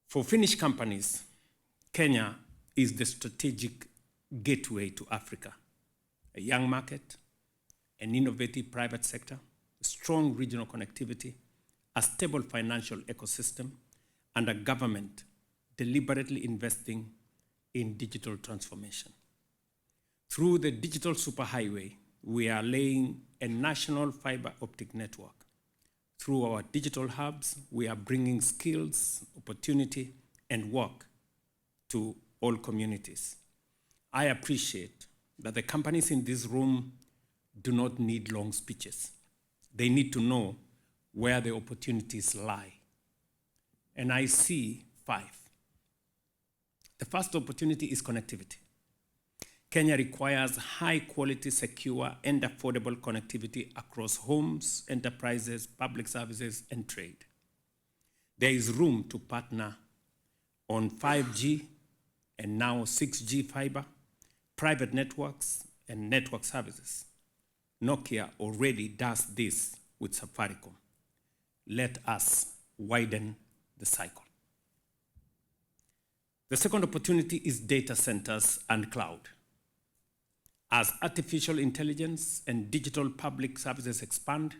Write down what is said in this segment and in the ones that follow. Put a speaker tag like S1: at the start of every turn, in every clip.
S1: For Finnish companies, Kenya is the strategic gateway to Africa, a young market, an innovative private sector, strong regional connectivity, a stable financial ecosystem, and a government deliberately investing in digital transformation. Through the digital superhighway, we are laying a national fiber optic network. Through our digital hubs, we are bringing skills, opportunity, and work to all communities. I appreciate that the companies in this room do not need long speeches. They need to know where the opportunities lie. And I see 5. The first opportunity is connectivity. Kenya requires high-quality, secure, and affordable connectivity across homes, enterprises, public services, and trade. There is room to partner on 5G and now 6G fiber, private networks, and network services. Nokia already does this with Safaricom. Let us widen the cycle. The second opportunity is data centers and cloud. As artificial intelligence and digital public services expand,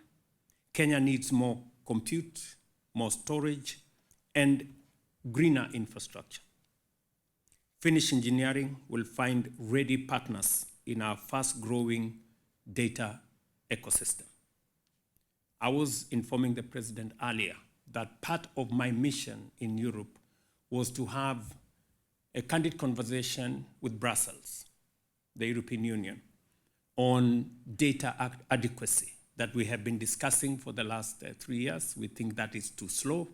S1: Kenya needs more compute, more storage, and greener infrastructure. Finnish engineering will find ready partners in our fast-growing data ecosystem. I was informing the President earlier that part of my mission in Europe was to have a candid conversation with Brussels, the European Union, on data adequacy that we have been discussing for the last 3 years. We think that is too slow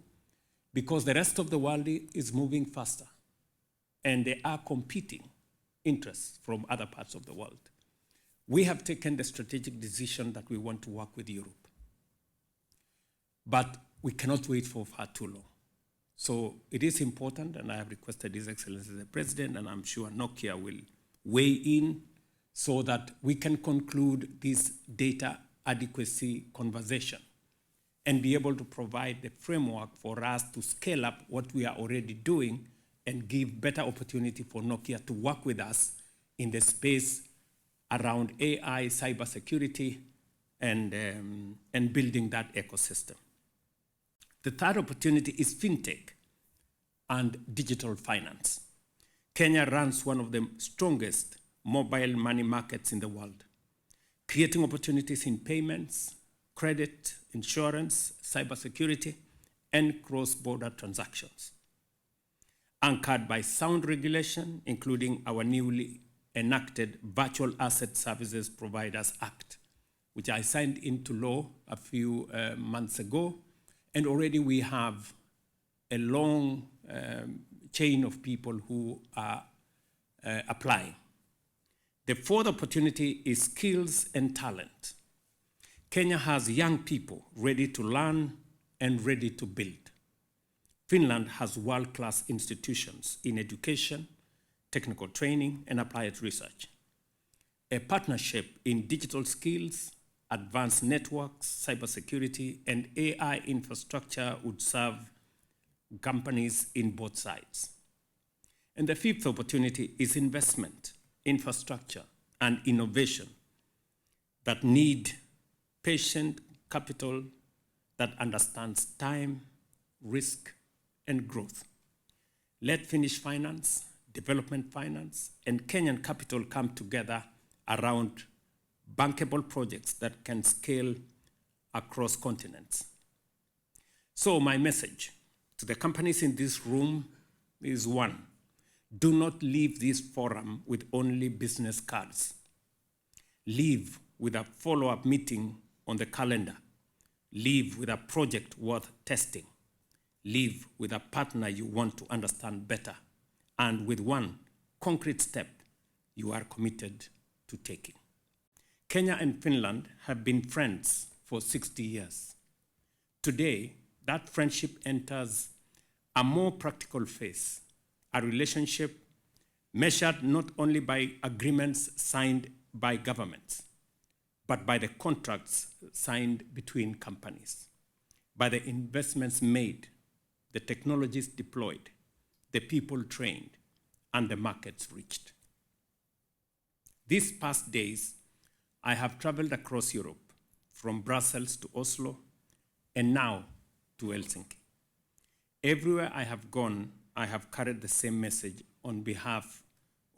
S1: because the rest of the world is moving faster and there are competing interests from other parts of the world. We have taken the strategic decision that we want to work with Europe, but we cannot wait for far too long. So it is important, and I have requested His Excellency the President, and I'm sure Nokia will weigh in so that we can conclude this data adequacy conversation and be able to provide the framework for us to scale up what we are already doing and give better opportunity for Nokia to work with us in the space around AI, cybersecurity, and building that ecosystem. The third opportunity is fintech and digital finance. Kenya runs one of the strongest mobile money markets in the world, creating opportunities in payments, credit, insurance, cybersecurity, and cross-border transactions. Anchored by sound regulation, including our newly enacted Virtual Asset Services Providers Act, which I signed into law a few months ago, and already we have a long chain of people who are applying. The fourth opportunity is skills and talent. Kenya has young people ready to learn and ready to build. Finland has world-class institutions in education, technical training, and applied research. A partnership in digital skills, advanced networks, cybersecurity, and AI infrastructure would serve companies in both sides. And the fifth opportunity is investment, infrastructure, and innovation that need patient capital that understands time, risk, and growth. Let Finnish finance, development finance, and Kenyan capital come together around bankable projects that can scale across continents. So my message to the companies in this room is one: do not leave this forum with only business cards. Leave with a follow-up meeting on the calendar. Leave with a project worth testing. Leave with a partner you want to understand better, and with one concrete step you are committed to taking. Kenya and Finland have been friends for 60 years. Today, that friendship enters a more practical phase, a relationship measured not only by agreements signed by governments, but by the contracts signed between companies, by the investments made, the technologies deployed, the people trained, and the markets reached. These past days, I have traveled across Europe, from Brussels to Oslo, and now to Helsinki. Everywhere I have gone, I have carried the same message on behalf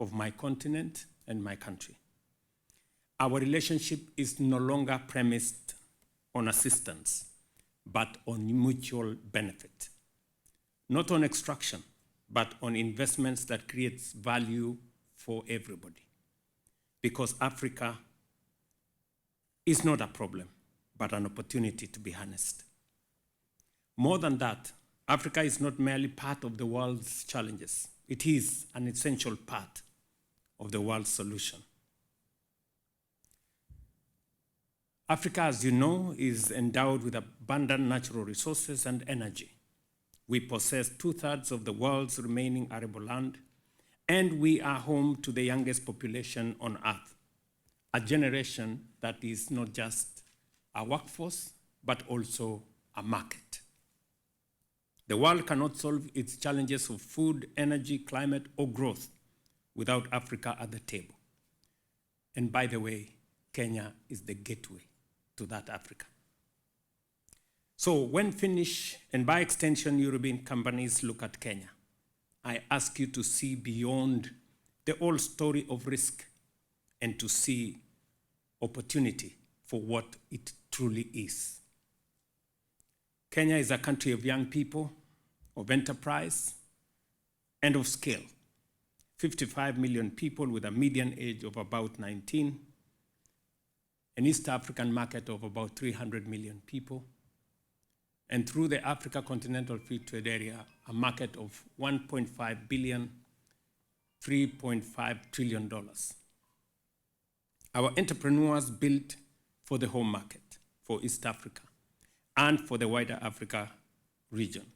S1: of my continent and my country. Our relationship is no longer premised on assistance, but on mutual benefit. Not on extraction, but on investments that creates value for everybody. Because Africa is not a problem, but an opportunity to be harnessed. More than that, Africa is not merely part of the world's challenges. It is an essential part of the world's solution. Africa, as you know, is endowed with abundant natural resources and energy. We possess 2/3 of the world's remaining arable land, and we are home to the youngest population on Earth, a generation that is not just a workforce, but also a market. The world cannot solve its challenges of food, energy, climate, or growth without Africa at the table. And by the way, Kenya is the gateway to that Africa. So when Finnish, and by extension European companies, look at Kenya, I ask you to see beyond the old story of risk and to see opportunity for what it truly is. Kenya is a country of young people, of enterprise, and of scale. 55 million people with a median age of about 19, an East African market of about 300 million people, and through the Africa Continental Free Trade Area, a market of 1.5 billion, $3.5 trillion. Our entrepreneurs built for the home market, for East Africa, and for the wider Africa region.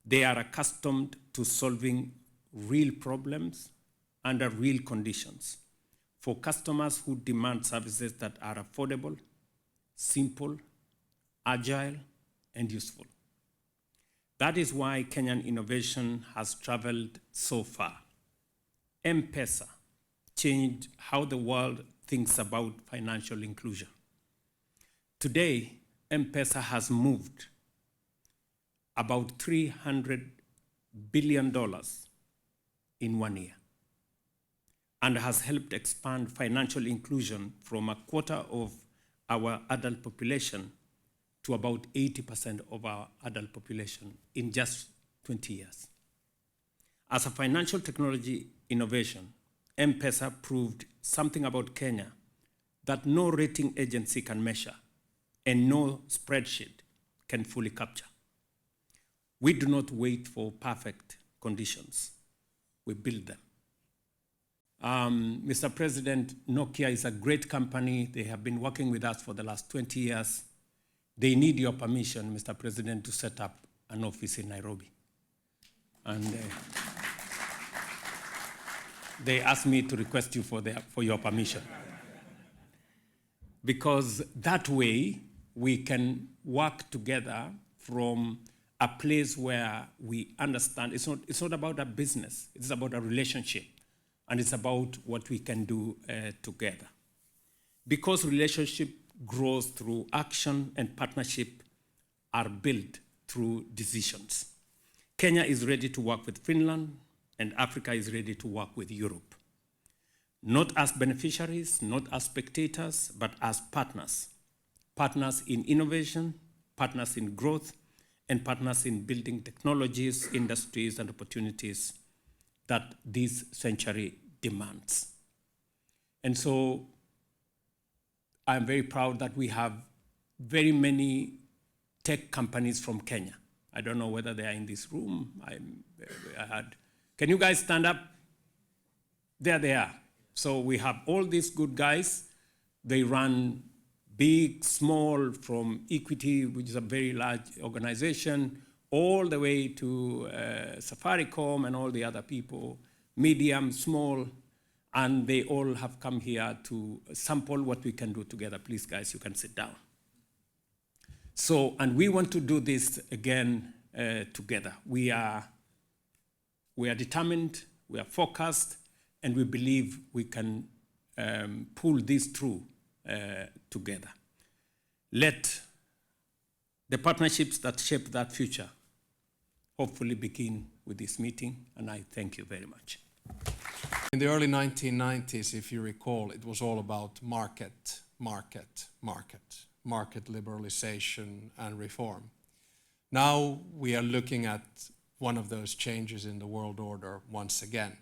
S1: They are accustomed to solving real problems under real conditions for customers who demand services that are affordable, simple, agile, and useful. That is why Kenyan innovation has traveled so far. M-Pesa changed how the world thinks about financial inclusion. Today, M-Pesa has moved about $300 billion in 1 year and has helped expand financial inclusion from 1/4 of our adult population to about 80% of our adult population in just 20 years. As a financial technology innovation, M-Pesa proved something about Kenya that no rating agency can measure and no spreadsheet can fully capture. We do not wait for perfect conditions. We build them. Mr. President, Nokia is a great company. They have been working with us for the last 20 years. They need your permission, Mr. President, to set up an office in Nairobi. And they asked me to request you for your permission. Because that way we can work together from a place where we understand it's not about a business, it's about a relationship, and it's about what we can do together. Because relationship grows through action and partnership are built through decisions. Kenya is ready to work with Finland, and Africa is ready to work with Europe. Not as beneficiaries, not as spectators, but as partners. Partners in innovation, partners in growth, and partners in building technologies, industries, and opportunities that this century demands. And so I'm very proud that we have very many tech companies from Kenya. I don't know whether they are in this room. Can you guys stand up? There they are. So we have all these good guys. They run big, small, from Equity, which is a very large organization, all the way to Safaricom and all the other people, medium, small, and they all have come here to sample what we can do together. Please, guys, you can sit down. So, and we want to do this again together. We are We are determined, we are focused, and we believe we can pull this through together. Let the partnerships that shape that future hopefully begin with this meeting, and I thank you very much.
S2: In the early 1990s, if you recall, it was all about market liberalization and reform. Now we are looking at one of those changes in the world order once again.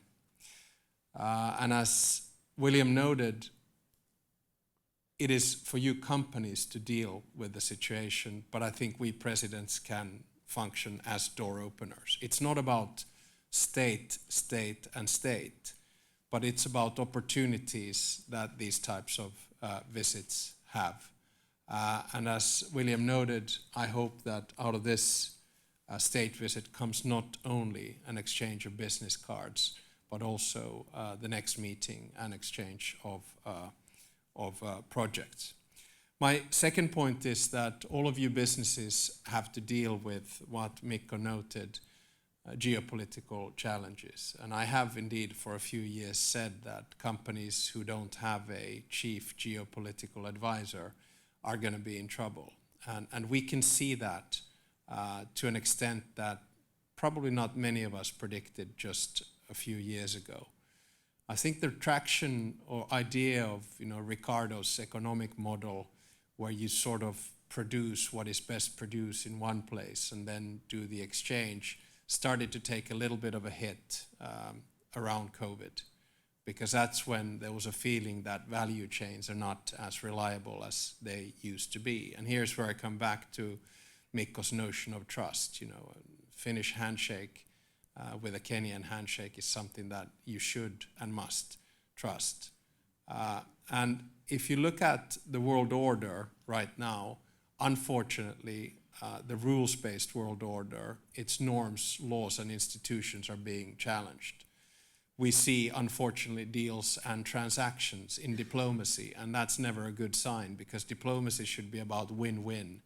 S2: And as William noted, it is for you companies to deal with the situation, but I think we presidents can function as door openers. It's not about state, but it's about opportunities that these types of visits have. And as William noted, I hope that out of this state visit comes not only an exchange of business cards, but also the next meeting and exchange of projects. My second point is that all of you businesses have to deal with what Mikko noted, geopolitical challenges. And I have indeed for a few years said that companies who don't have a chief geopolitical advisor are going to be in trouble. And we can see that to an extent that probably not many of us predicted just a few years ago. I think the traction or idea of Ricardo's economic model, where you sort of produce what is best produced in one place and then do the exchange, started to take a little bit of a hit around COVID, because that's when there was a feeling that value chains are not as reliable as they used to be. And here's where I come back to Mikko's notion of trust. A Finnish handshake with a Kenyan handshake is something that you should and must trust. And if you look at the world order right now, unfortunately, the rules-based world order, its norms, laws, and institutions are being challenged. We see, unfortunately, deals and transactions in diplomacy, and that's never a good sign, because diplomacy should be about win-win,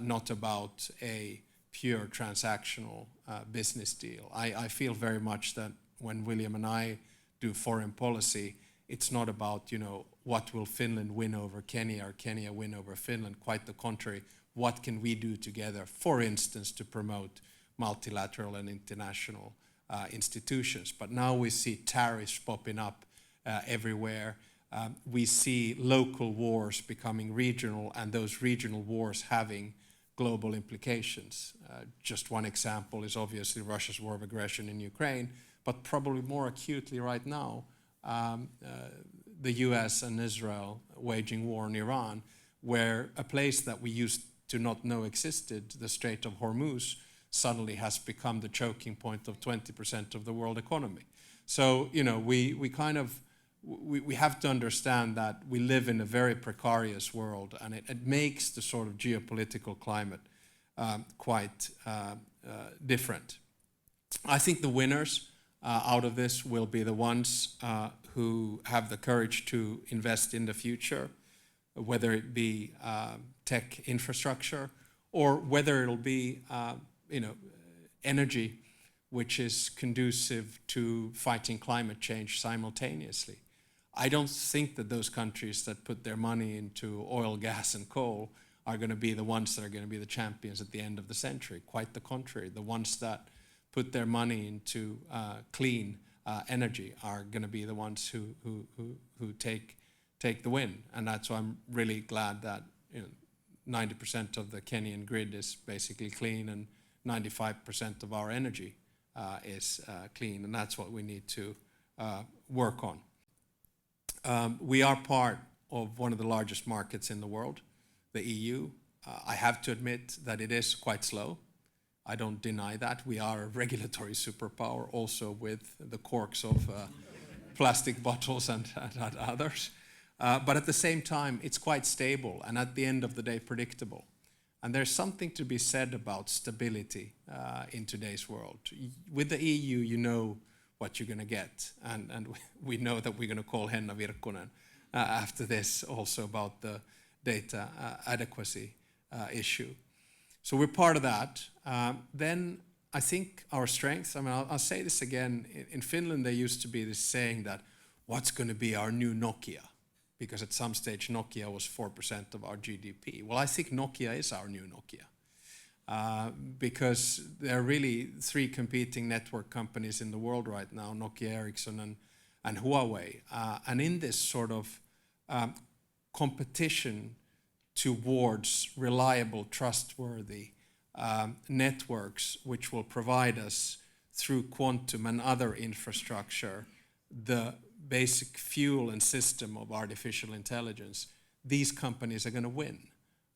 S2: not about a pure transactional business deal. I feel very much that when William and I do foreign policy, it's not about, what will Finland win over Kenya or Kenya win over Finland. Quite the contrary. What can we do together, for instance, to promote multilateral and international institutions? But now we see tariffs popping up everywhere. We see local wars becoming regional, and those regional wars having global implications. Just one example is obviously Russia's war of aggression in Ukraine, but probably more acutely right now, the US and Israel waging war in Iran, where a place that we used to not know existed, the Strait of Hormuz, suddenly has become the choking point of 20% of the world economy. So, we have to understand that we live in a very precarious world, and it makes the sort of geopolitical climate quite different. I think the winners out of this will be the ones who have the courage to invest in the future, whether it be tech infrastructure or whether it'll be energy, which is conducive to fighting climate change simultaneously. I don't think that those countries that put their money into oil, gas, and coal are going to be the ones that are going to be the champions at the end of the century. Quite the contrary. The ones that put their money into clean energy are going to be the ones who take the win. And that's why I'm really glad that 90% of the Kenyan grid is basically clean, and 95% of our energy is clean, and that's what we need to work on. We are part of one of the largest markets in the world, the EU. I have to admit that it is quite slow. I don't deny that. We are a regulatory superpower, also with the corks of plastic bottles and others. But at the same time, it's quite stable, and at the end of the day, predictable. And there's something to be said about stability in today's world. With the EU, you know what you're going to get. And we know that we're going to call Henna Virkkunen after this also about the data adequacy issue. So we're part of that. Then I think our strength, I mean, I'll say this again, in Finland there used to be this saying that what's going to be our new Nokia? Because at some stage Nokia was 4% of our GDP. Well, I think Nokia is our new Nokia. Because there are really three competing network companies in the world right now, Nokia, Ericsson and Huawei. And in this sort of competition towards reliable, trustworthy networks which will provide us through quantum and other infrastructure the basic fuel and system of artificial intelligence, these companies are going to win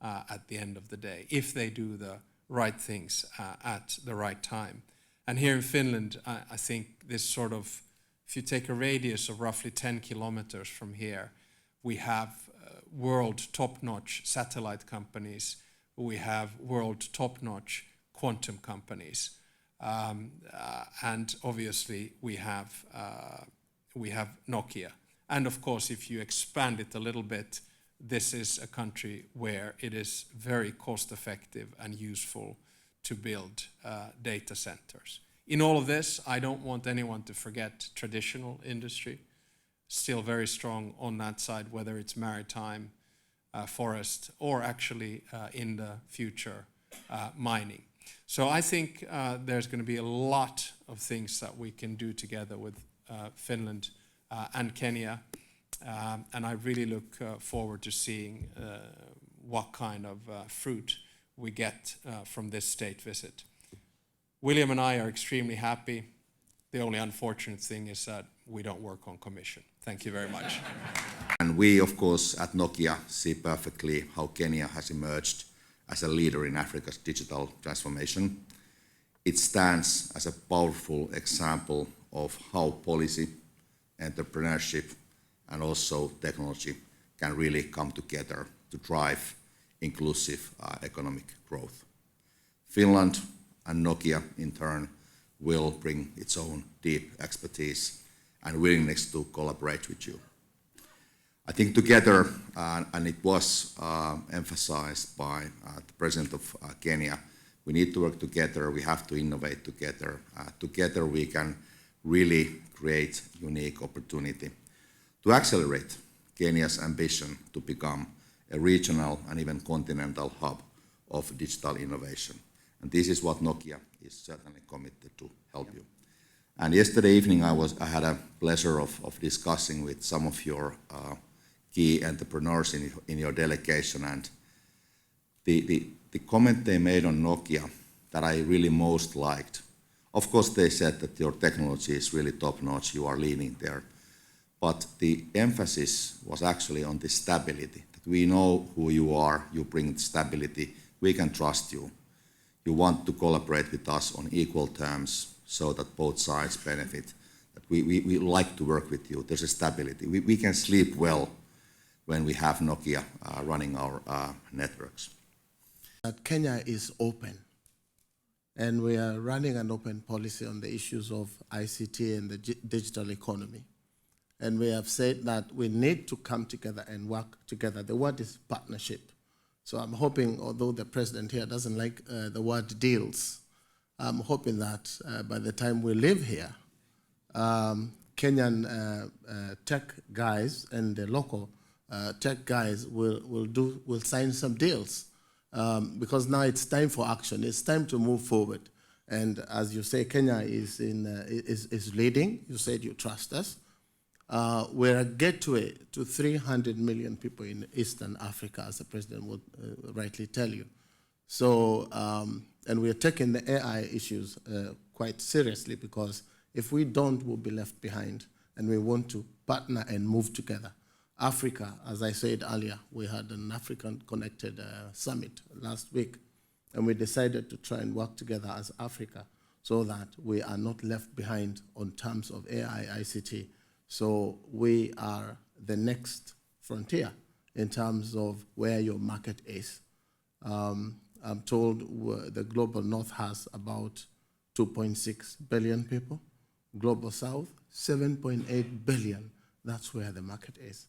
S2: at the end of the day if they do the right things at the right time. And here in Finland, I think this sort of, if you take a radius of roughly 10 kilometers from here, we have world top-notch satellite companies, we have world top-notch quantum companies, and obviously we have Nokia. And of course, if you expand it a little bit, this is a country where it is very cost-effective and useful to build data centers. In all of this, I don't want anyone to forget traditional industry, still very strong on that side, whether it's maritime, forest, or actually in the future, mining. So I think there's going to be a lot of things that we can do together with Finland and Kenya. And I really look forward to seeing what kind of fruit we get from this state visit. William and I are extremely happy. The only unfortunate thing is that we don't work on commission. Thank you very much.
S3: And we, of course, at Nokia see perfectly how Kenya has emerged as a leader in Africa's digital transformation. It stands as a powerful example of how policy, entrepreneurship, and also technology can really come together to drive inclusive economic growth. Finland and Nokia, in turn, will bring its own deep expertise and willingness to collaborate with you. I think together, and it was emphasized by the President of Kenya, we need to work together, we have to innovate together. Together we can really create unique opportunity to accelerate Kenya's ambition to become a regional and even continental hub of digital innovation. And this is what Nokia is certainly committed to help you. And yesterday evening I had a pleasure of discussing with some of your key entrepreneurs in your delegation, and the comment they made on Nokia that I really most liked, of course they said that your technology is really top-notch, you are leading there, but the emphasis was actually on the stability, that we know who you are, you bring stability, we can trust you. You want to collaborate with us on equal terms so that both sides benefit, that we like to work with you, there's a stability. We can sleep well when we have Nokia running our networks.
S4: Kenya is open, and we are running an open policy on the issues of ICT and the digital economy. And we have said that we need to come together and work together. The word is partnership. So I'm hoping, although the president here doesn't like the word deals, I'm hoping that by the time we leave here, Kenyan tech guys and the local tech guys will sign some deals, because now it's time for action. It's time to move forward. And as you say, Kenya is leading. You said you trust us. We're a gateway to 300 million people in Eastern Africa, as the president would rightly tell you. So, and we're taking the AI issues quite seriously, because if we don't, we'll be left behind, and we want to partner and move together. Africa, as I said earlier, we had an African Connected Summit last week, and we decided to try and work together as Africa so that we are not left behind on terms of AI, ICT. So we are the next frontier in terms of where your market is. I'm told the Global North has about 2.6 billion people. Global South, 7.8 billion. That's where the market is.